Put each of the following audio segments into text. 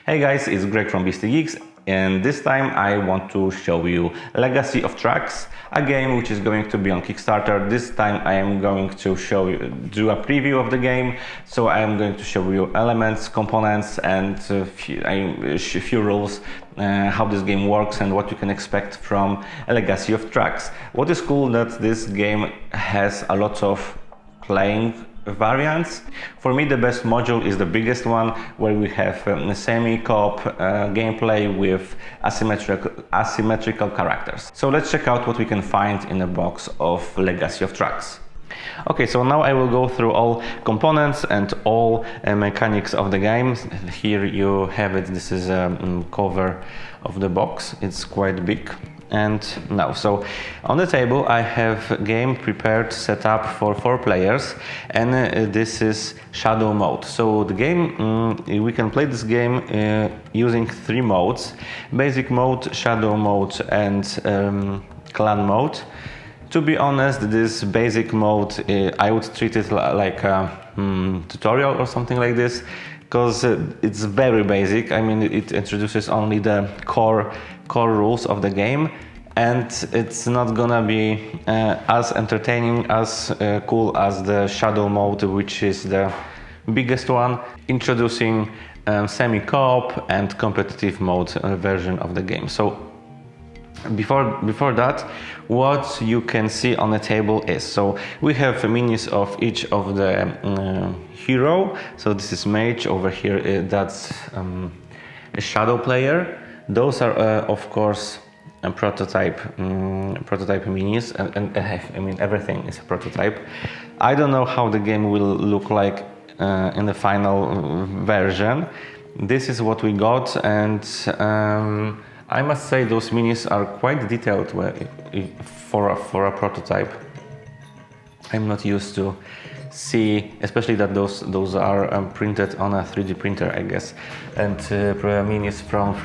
Hey guys, it's Greg from Beastie Geeks, and this time I want to show you Legacy of Thracks, a game which is going to be on Kickstarter. This time I am going to do a preview of the game, so I am going to show you elements, components, and a few rules, how this game works and what you can expect from Legacy of Thracks. What is cool that this game has a lot of playing variants. For me, the best module is the biggest one, where we have a semi-coop gameplay with asymmetrical characters. So let's check out what we can find in a box of Legacy of Thracks. Okay, so now I will go through all components and all mechanics of the game. Here you have it. This is a cover of the box. It's quite big. And now, so on the table I have game prepared, set up for 4 players, and this is shadow mode. So the game, we can play this game using 3 modes: basic mode, shadow mode, and clan mode. To be honest, this basic mode, I would treat it like a tutorial or something like this, because it's very basic. I mean, it introduces only the core rules of the game, and it's not gonna be as entertaining, as cool as the shadow mode, which is the biggest one, introducing semi-coop and competitive mode version of the game. So before that, what you can see on the table is, so we have minis of each of the hero. So this is Mage over here, that's a shadow player. Those are of course a prototype minis, and I mean, everything is a prototype. I don't know how the game will look like in the final version. This is what we got, and I must say those minis are quite detailed for a prototype. I'm not used to see, especially that those are printed on a 3D printer, I guess, and minis from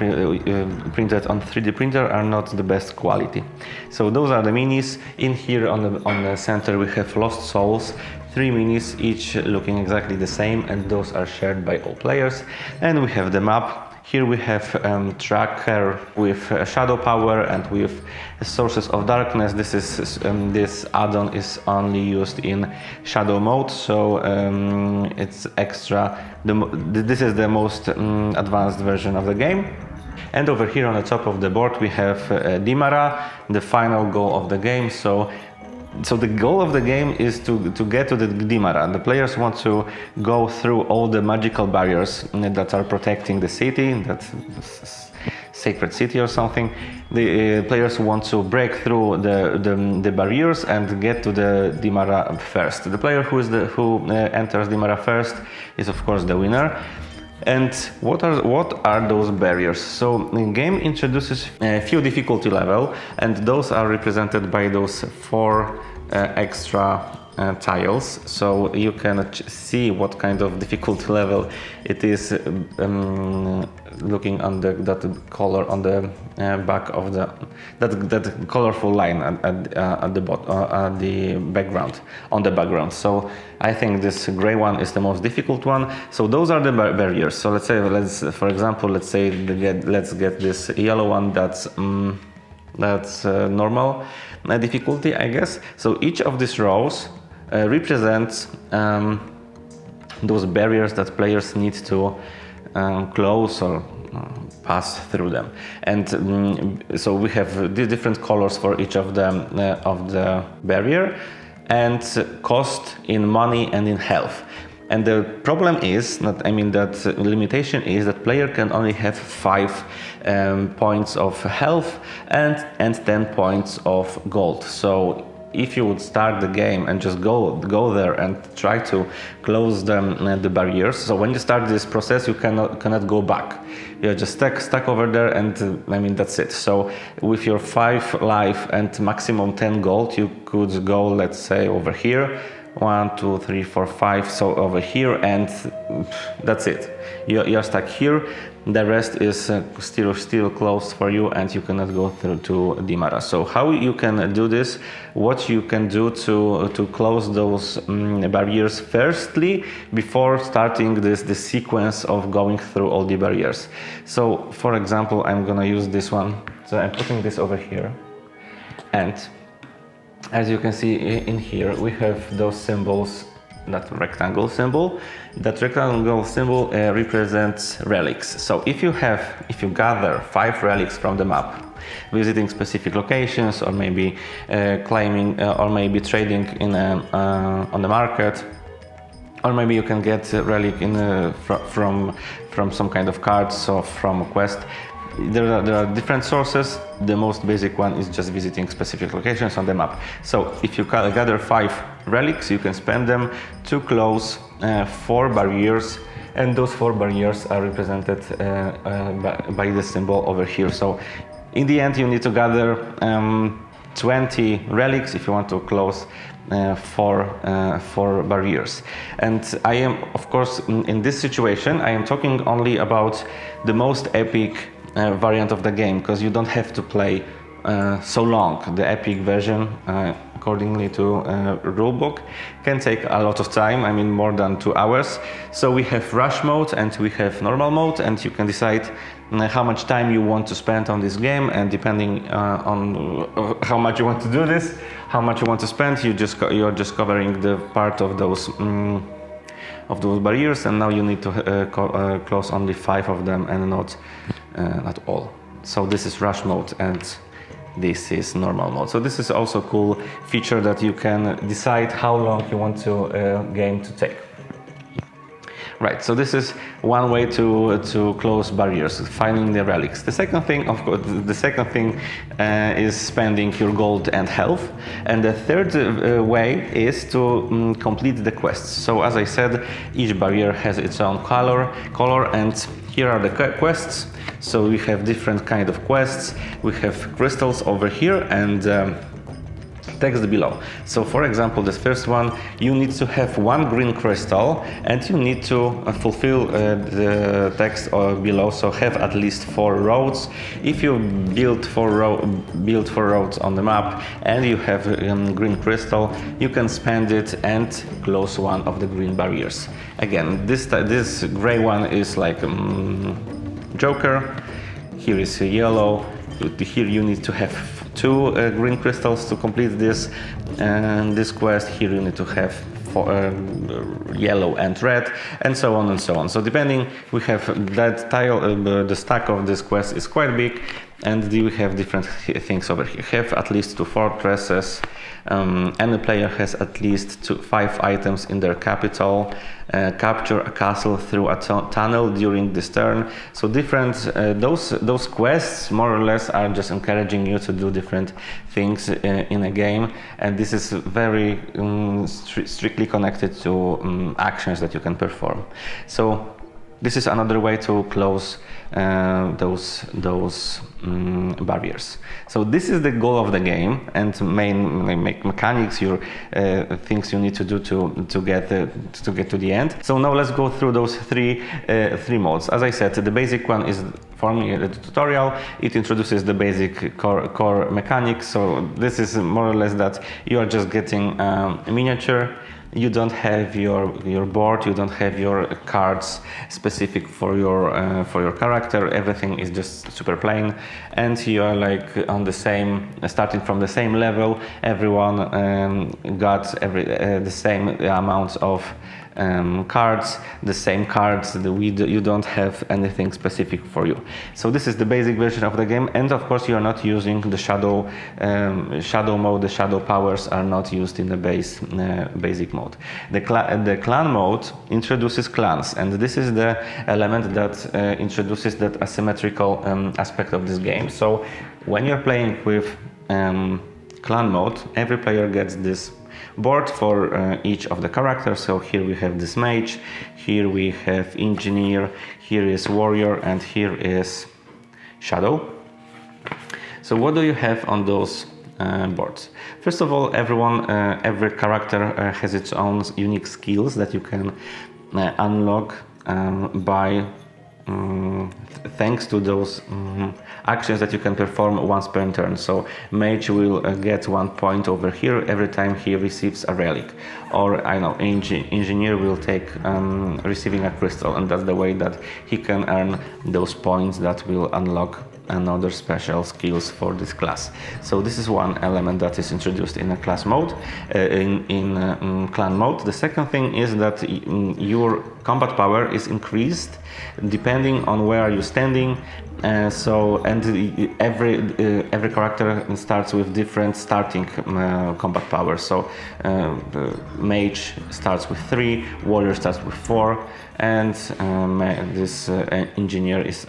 printed on 3D printer are not the best quality. So those are the minis. In here on the center we have Lost Souls, 3 minis, each looking exactly the same, and those are shared by all players. And we have the map. Here we have tracker with shadow power and with sources of darkness. This is this add-on is only used in shadow mode, so it's extra. This is the most advanced version of the game. And over here on the top of the board we have Dimara, the final goal of the game. So the goal of the game is to get to the Dimara. The players want to go through all the magical barriers that are protecting the city, that sacred city or something. The players want to break through the barriers and get to the Dimara first. The player who enters Dimara first is of course the winner. And what are those barriers? So the game introduces a few difficulty level, and those are represented by those 4 extra tiles. So you can see what kind of difficulty level it is, looking on that color on the back of that colorful line at the background, on the background. So I think this gray one is the most difficult one. So those are the barriers. So let's for example, let's get this yellow one. That's normal difficulty, I guess. So each of these rows represents those barriers that players need to close or pass through them. And so we have the different colors for each of the barrier, and cost in money and in health. And the problem is, that limitation is that player can only have 5 points of health and 10 points of gold. So if you would start the game and just go there and try to close the barriers, so when you start this process you cannot go back. You're just stuck over there, and that's it. So with your 5 life and maximum 10 gold, you could go, let's say, over here, 1, 2, 3, 4, 5. So over here, and that's it. You're stuck here. The rest is still closed for you, and you cannot go through to Dimara. So how you can do this? What you can do to close those barriers? Firstly, before starting this sequence of going through all the barriers. So, for example, I'm gonna use this one. So I'm putting this over here, and as you can see in here, we have those symbols. That rectangle symbol. That rectangle symbol represents relics. So if you gather 5 relics from the map, visiting specific locations, or maybe claiming, or maybe trading on the market, or maybe you can get a relic from some kind of cards or from a quest. There are different sources. The most basic one is just visiting specific locations on the map. So if you gather 5 relics, you can spend them to close 4 barriers, and those 4 barriers are represented by the symbol over here. So in the end, you need to gather 20 relics if you want to close 4 barriers. And I am, of course, in this situation, I am talking only about the most epic variant of the game, because you don't have to play so long. The epic version, accordingly to rulebook, can take a lot of time. I mean, more than 2 hours. So we have rush mode and we have normal mode, and you can decide how much time you want to spend on this game, and depending on how much you want to do this, how much you want to spend, you're just covering the part of those barriers, and now you need to close only 5 of them and not all. So this is rush mode and this is normal mode. So this is also a cool feature that you can decide how long you want game to take. Right, so this is one way to close barriers, finding the relics. The second thing, of course, is spending your gold and health. And the third way is to complete the quests. So as I said, each barrier has its own color, and here are the quests. So we have different kind of quests. We have crystals over here and text below. So for example, this first one, you need to have 1 green crystal, and you need to fulfill the text below, so have at least 4 roads. If you build 4 roads on the map and you have a green crystal, you can spend it and close one of the green barriers. Again, this gray one is like Joker. Here is a yellow. Here you need to have 2 green crystals to complete this quest. Here you need to have 4, yellow and red, and so on and so on. So depending, we have that tile, the stack of this quest is quite big, and we have different things over here. Have at least 2 fortresses, and the player has at least 5 items in their capital. Capture a castle through a tunnel during this turn. So different, those quests more or less are just encouraging you to do different things in a game, and this is very strictly connected to actions that you can perform. So this is another way to close those barriers. So this is the goal of the game, and main mechanics, your things you need to do to get to the end. So now let's go through those three modes. As I said, the basic one is, for me, the tutorial. It introduces the basic core mechanics. So this is more or less that you are just getting a miniature. You don't have your board, you don't have your cards specific for your character. Everything is just super plain, and you are like on the same, starting from the same level. Everyone got the same amount of cards, the same cards. You don't have anything specific for you. So this is the basic version of the game, and of course you are not using the shadow mode. The shadow powers are not used in the basic mode. The clan mode introduces clans, and this is the element that introduces that asymmetrical aspect of this game. So when you're playing with clan mode, every player gets this board for each of the characters. So here we have this mage, here we have engineer, here is warrior, and here is shadow. So what do you have on those boards. First of all, every character has its own unique skills that you can unlock by thanks to those actions that you can perform once per turn. So Mage will get 1 point over here every time he receives a relic, or I know Engineer will take receiving a crystal, and that's the way that he can earn those points that will unlock another special skills for this class. So this is one element that is introduced in a class mode, in clan mode. The second thing is that your combat power is increased depending on where you're standing. Every character starts with different starting combat power. So Mage starts with 3, Warrior starts with 4, and this Engineer is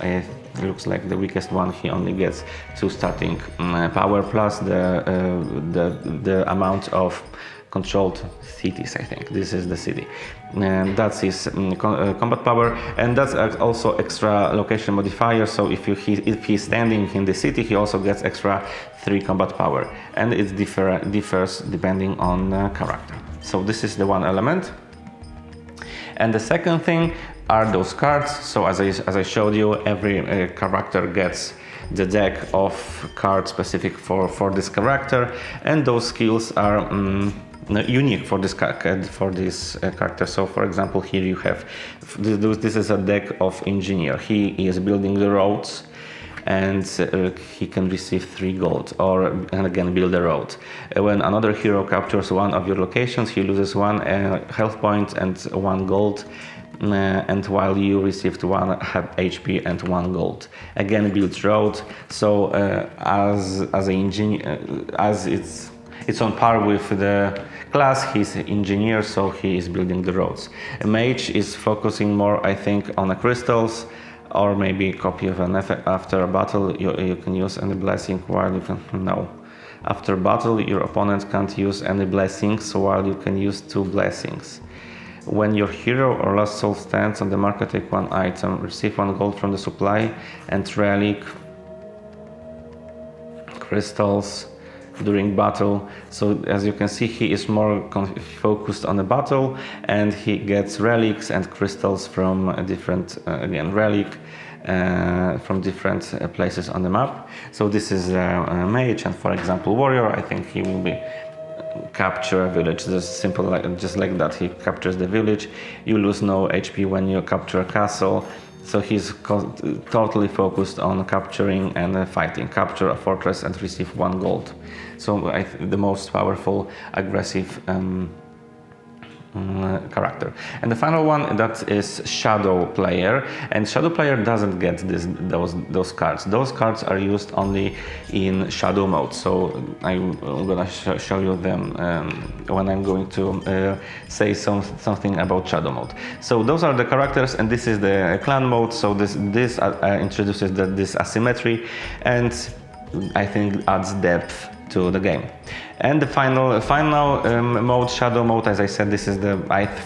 looks like the weakest one. He only gets 2 starting power plus the amount of controlled cities. I think this is the city, and that's his combat power, and that's also extra location modifier. So if he's standing in the city, he also gets extra 3 combat power, and it differs depending on character. So this is the one element. And the second thing are those cards. So as I showed you, every character gets the deck of cards specific for this character, and those skills are unique for this character. So for example, here you have this is a deck of Engineer. He is building the roads, and he can receive 3 gold, and again build a road. When another hero captures one of your locations, he loses 1 health point and 1 gold, and while you received 1 HP and 1 gold. Again, builds road. So as an engineer, as it's on par with the class, he's Engineer, so he is building the roads. A Mage is focusing more, I think, on the crystals, or maybe a copy of an effect. After a battle, you can use any blessing, while you can after battle your opponent can't use any blessings, while you can use 2 blessings. When your hero or lost soul stands on the market, take 1 item, receive 1 gold from the supply, and relic, crystals during battle. So as you can see, he is more focused on the battle, and he gets relics and crystals from a different relic from different places on the map. So this is a Mage, and for example Warrior, I think he will be capture a village. Just simple, just like that, he captures the village. You lose no HP when you capture a castle. So he's totally focused on capturing and fighting. Capture a fortress and receive 1 gold. So the most powerful, aggressive character. And the final one, that is Shadow Player. And Shadow Player doesn't get those cards. Those cards are used only in Shadow mode. So I'm gonna show you them when I'm going to say something about Shadow mode. So those are the characters, and this is the clan mode. So this introduces this asymmetry, and I think adds depth to the game. And the final mode, Shadow mode, as I said, this is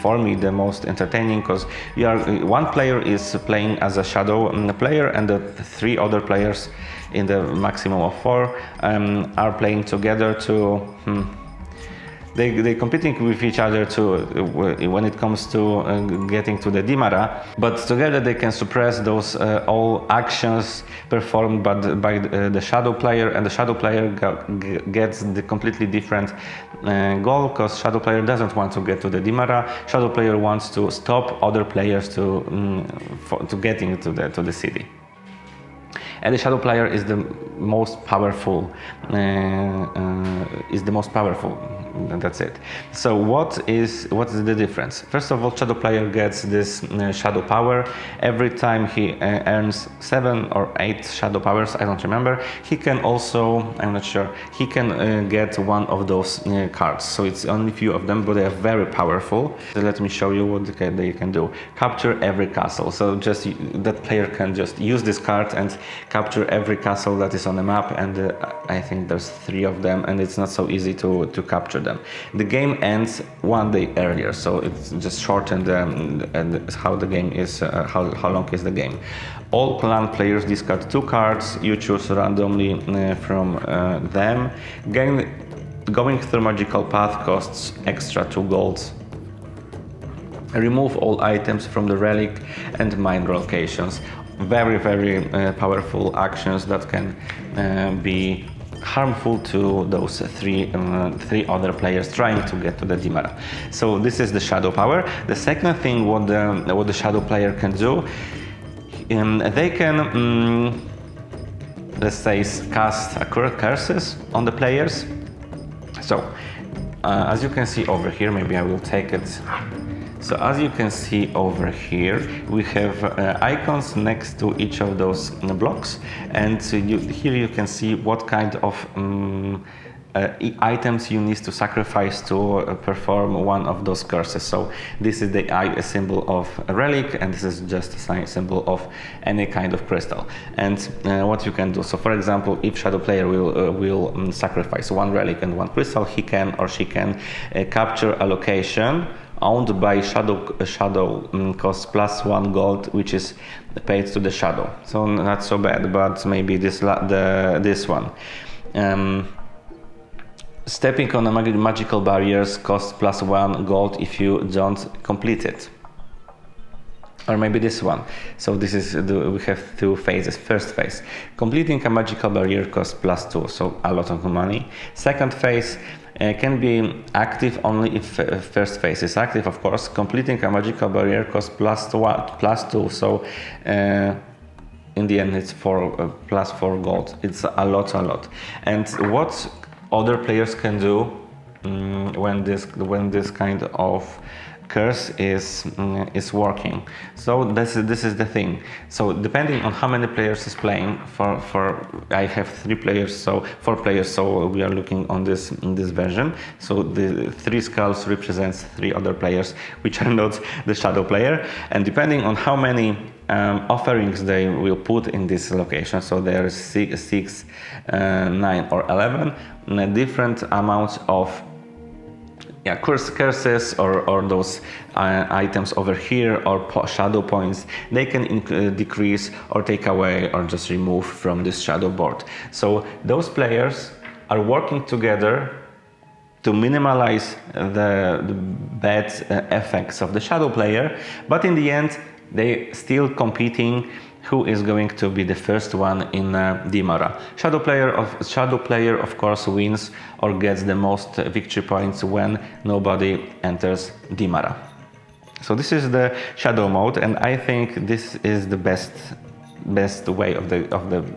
for me the most entertaining, because one player is playing as a Shadow player, and the 3 other players in the maximum of 4 are playing together to They're competing with each other when it comes to getting to the Dimara, but together they can suppress those all actions performed by the Shadow Player, and the Shadow Player gets the completely different goal, because Shadow Player doesn't want to get to the Dimara. Shadow Player wants to stop other players to getting to the city. And the Shadow Player is the most powerful. That's it. So what is the difference? First of all, Shadow Player gets this shadow power every time he earns 7 or 8 shadow powers. I don't remember. He can also, I'm not sure, he can get one of those cards. So it's only few of them, but they are very powerful. So let me show you what they can do. Capture every castle. So just that player can just use this card and capture every castle that is resources on the map, and I think there's 3 of them, and it's not so easy to capture them. The game ends 1 day earlier, so it's just shortened and how the game is, how long is the game. All clan players discard 2 cards, you choose randomly from them. Going through magical path costs extra 2 golds. Remove all items from the relic and mine locations. Very, very powerful actions that can be harmful to those 3 other players trying to get to the Dimara. So this is the shadow power. The second thing what the shadow player can do, they can let's say cast curses on the players. So as you can see over here, maybe I will take it. So as you can see over here, we have icons next to each of those blocks, and here you can see what kind of items you need to sacrifice to perform one of those curses. So this is the symbol of a relic, and this is just a symbol of any kind of crystal. And what you can do, so for example, if shadow player will sacrifice 1 relic and 1 crystal, he can or she can capture a location owned by shadow costs +1 gold, which is paid to the shadow. So not so bad, but maybe this one. Stepping on the magical barriers costs +1 gold if you don't complete it. Or maybe this one. So this is we have 2 phases. First phase, completing a magical barrier costs +2, so a lot of money. Second phase can be active only if first phase is active, of course. Completing a magical barrier costs +2, so in the end it's +4 gold. It's a lot. And what other players can do when this kind of curse is working. So this is the thing. So depending on how many players is playing, I have 4 players, so we are looking on this version. So the 3 skulls represents 3 other players which are not the shadow player, and depending on how many offerings they will put in this location, so there is 6, 9 or 11 different amounts of curses or those items over here, or shadow points, they can decrease or take away or just remove from this shadow board. So those players are working together to minimize the bad effects of the shadow player, but in the end they still competing who is going to be the first one in Dimara. Shadow player of course wins or gets the most victory points when nobody enters Dimara. So this is the shadow mode, and I think this is the best way of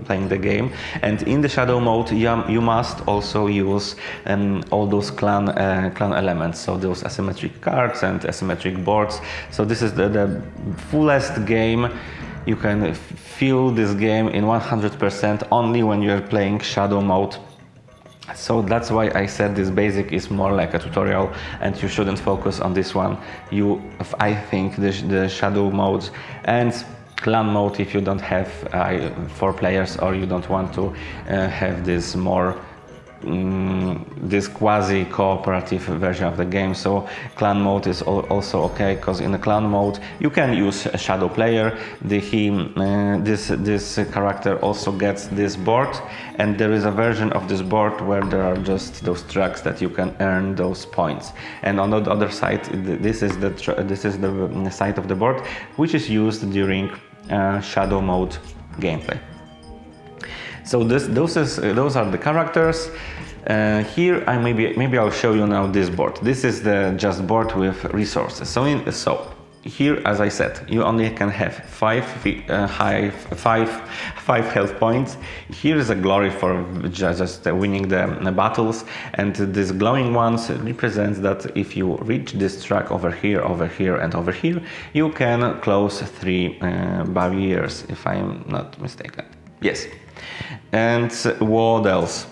playing the game. And in the shadow mode you must also use all those clan elements, so those asymmetric cards and asymmetric boards. So this is the fullest game. You can feel this game in 100% only when you're playing shadow mode. So that's why I said this basic is more like a tutorial, and you shouldn't focus on this one. I think the shadow mode and clan mode, if you don't have 4 players or you don't want to have this more this quasi-cooperative version of the game. So clan mode is also okay, because in the clan mode you can use a shadow player. This character also gets this board, and there is a version of this board where there are just those tracks that you can earn those points. And on the other side, this is the side of the board which is used during shadow mode gameplay. So those are the characters. Here maybe I'll show you now this board. This is the just board with resources. So here, as I said, you only can have 5 health points. Here is a glory for just winning the battles, and these glowing ones represents that if you reach this track over here, and over here, you can close 3 barriers, if I'm not mistaken. Yes. And what else?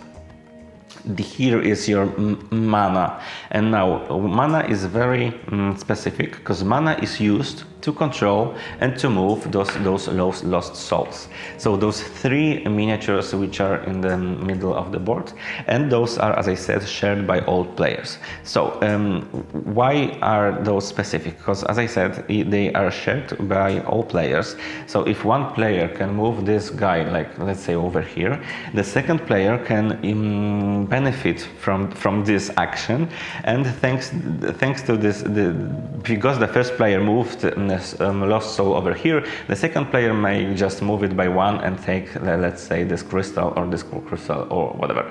Here is your mana, and now mana is very specific, because mana is used to control and to move those lost souls. So those 3 miniatures which are in the middle of the board, and those are, as I said, shared by all players. So why are those specific? Because, as I said, they are shared by all players. So if one player can move this guy, like let's say over here, the second player can benefit from this action, and thanks to this, because the first player moved lost soul over here, the second player may just move it by 1 and take, let's say, this crystal or this crystal or whatever.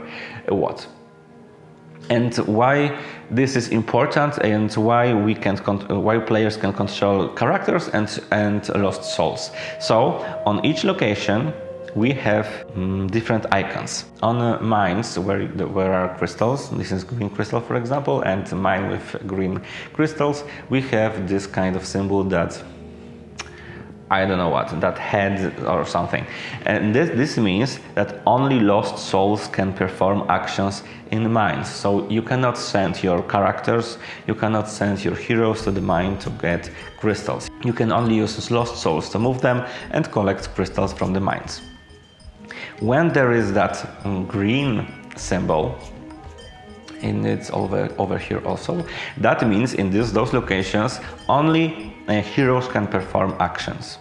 And why this is important, and why why players can control characters and lost souls. So on each location we have different icons. On mines where are crystals, this is green crystal for example, and mine with green crystals, we have this kind of symbol that I don't know what, that head or something. And this means that only lost souls can perform actions in mines. So you cannot send your characters, you cannot send your heroes to the mine to get crystals. You can only use lost souls to move them and collect crystals from the mines. When there is that green symbol, and it's over here also, that means in those locations only heroes can perform actions.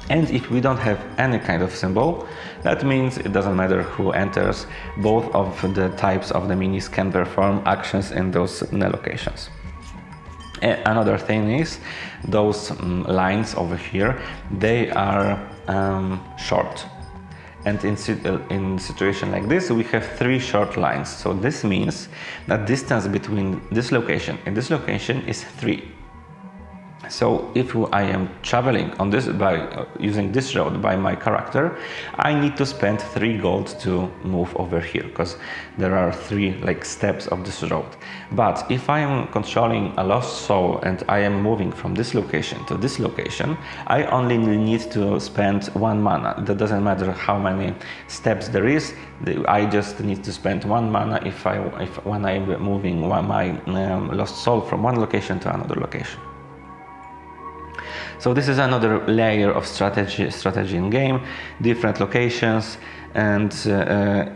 And if we don't have any kind of symbol, that means it doesn't matter who enters, both of the types of the minis can perform actions in those locations. Another thing is those lines over here, they are short. And in situation like this, we have 3 short lines. So this means that distance between this location and this location is 3. So if I am traveling on this by using this road by my character, I need to spend 3 gold to move over here, because there are 3 steps of this road. But if I am controlling a lost soul and I am moving from this location to this location, I only need to spend 1 mana. That doesn't matter how many steps there is. I just need to spend 1 mana when I'm moving my lost soul from one location to another location. So this is another layer of strategy in game, different locations and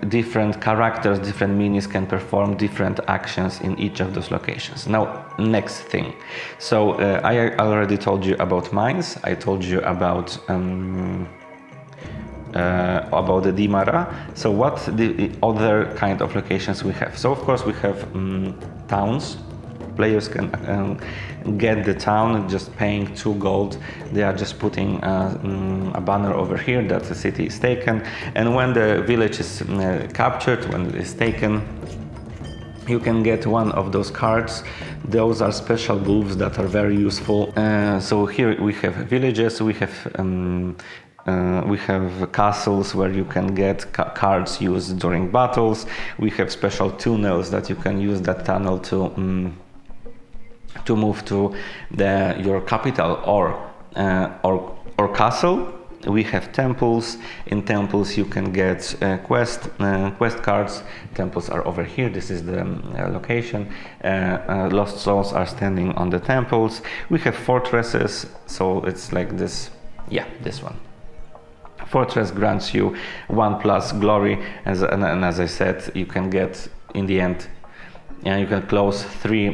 different characters, different minis can perform different actions in each of those locations. Now, next thing. So I already told you about mines, I told you about the Dimara. So what the other kind of locations we have? So of course we have towns. Players can get the town just paying 2 gold. They are just putting a banner over here that the city is taken, and when the village is captured, when it is taken, you can get one of those cards. Those are special buffs that are very useful. So here we have villages, we have castles where you can get cards used during battles. We have special tunnels that you can use that tunnel to move to your capital or castle. We have temples. In temples you can get quest cards. Temples are over here. This is the location. Lost souls are standing on the temples. We have fortresses, so it's like this. Yeah, this one. Fortress grants you 1+ glory, and as I said, you can get in the end. You can close 3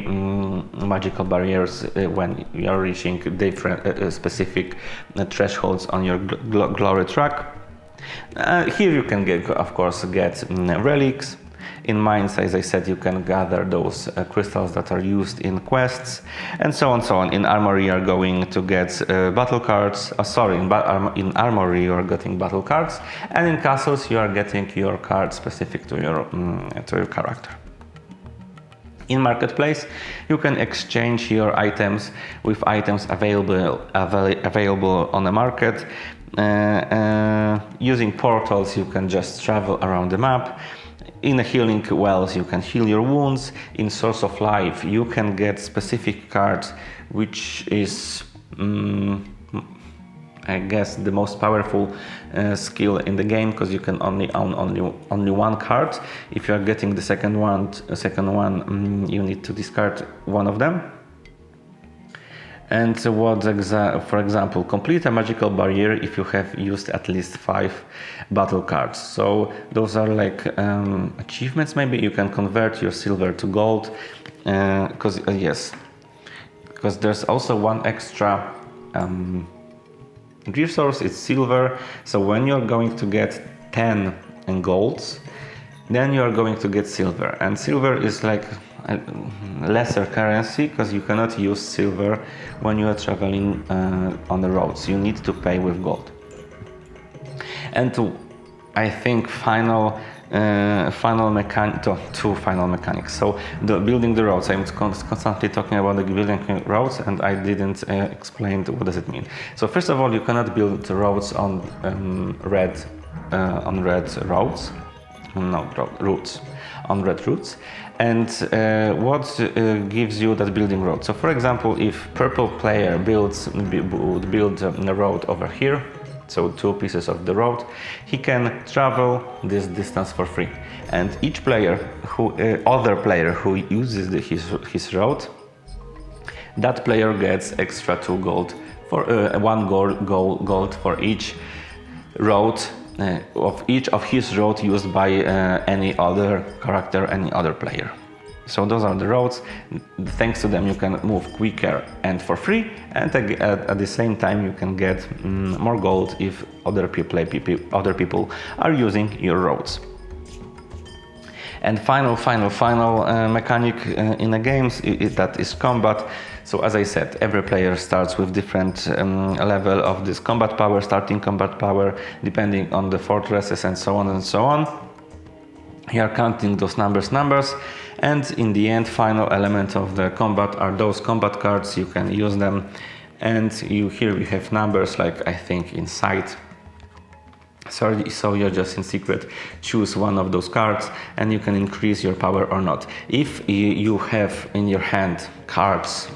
magical barriers when you are reaching different specific thresholds on your glory track. Here you can get relics. In mines, as I said, you can gather those crystals that are used in quests, and so on, so on. In armory, you are going to get battle cards. In armory, you are getting battle cards, and in castles, you are getting your cards specific to your character. In marketplace, you can exchange your items with items available on the market. Using portals, you can just travel around the map. In the healing wells, you can heal your wounds. In source of life, you can get specific cards, which is I guess the most powerful skill in the game, because you can only own only 1 card. If you are getting the second one, you need to discard one of them. And for example, complete a magical barrier if you have used at least 5 battle cards. So those are like achievements. Maybe you can convert your silver to gold, because there's also one extra resource. It's silver. So when you're going to get 10 golds, then you are going to get silver, and silver is like a lesser currency because you cannot use silver when you are traveling on the roads. You need to pay with gold. And I think two final mechanics. So building the roads. I'm constantly talking about the building roads, and I didn't explain what does it mean. So first of all, you cannot build the roads on red roads. On red routes. And what gives you that building road? So for example, if purple player would build a road over here, so 2 pieces of the road, he can travel this distance for free. And each player other player who uses his road, that player gets extra 2 gold for 1 gold for each road of each of his road used by any other character, any other player. So those are the roads. Thanks to them you can move quicker and for free, and at the same time you can get more gold if other people are using your roads. And final mechanic in the games that is combat. So as I said, every player starts with different level of this combat power, starting combat power, depending on the fortresses and so on and so on. You are counting those numbers, and in the end, final element of the combat are those combat cards. You can use them, and here we have numbers like I think inside. So you're just in secret, choose one of those cards and you can increase your power or not. If you have in your hand cards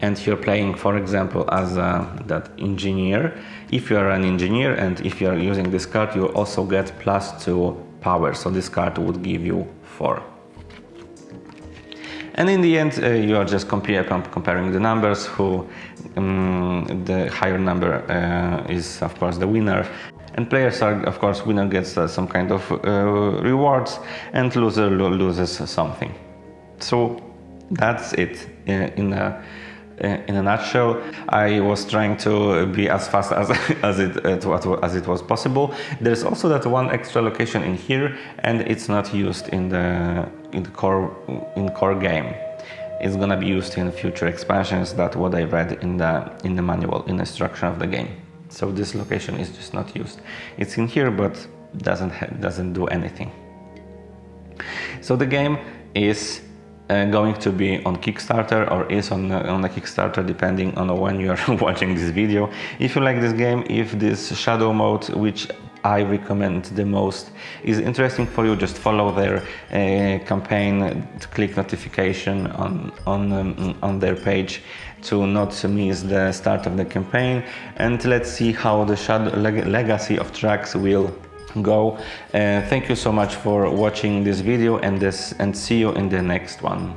and you're playing, for example, as that engineer, if you are an engineer and if you are using this card, you also get +2 power. So this card would give you 4. And in the end, you are just comparing the numbers. The higher number is, of course, the winner. And players are, of course, winner gets some kind of rewards, and loser loses something. So that's it in a nutshell. I was trying to be as fast as it was possible. There's also that one extra location in here, and it's not used in the core game. It's gonna be used in future expansions. That's what I read in the manual, in the instruction of the game. So this location is just not used. It's in here, but doesn't do anything. So the game is going to be on Kickstarter, or is on a Kickstarter, depending on when you are watching this video. If you like this game, if this shadow mode, which I recommend the most, is interesting for you, just follow their campaign, click notification on their page to not miss the start of the campaign, and let's see how the legacy of Thracks will go. Thank you so much for watching this video, and see you in the next one.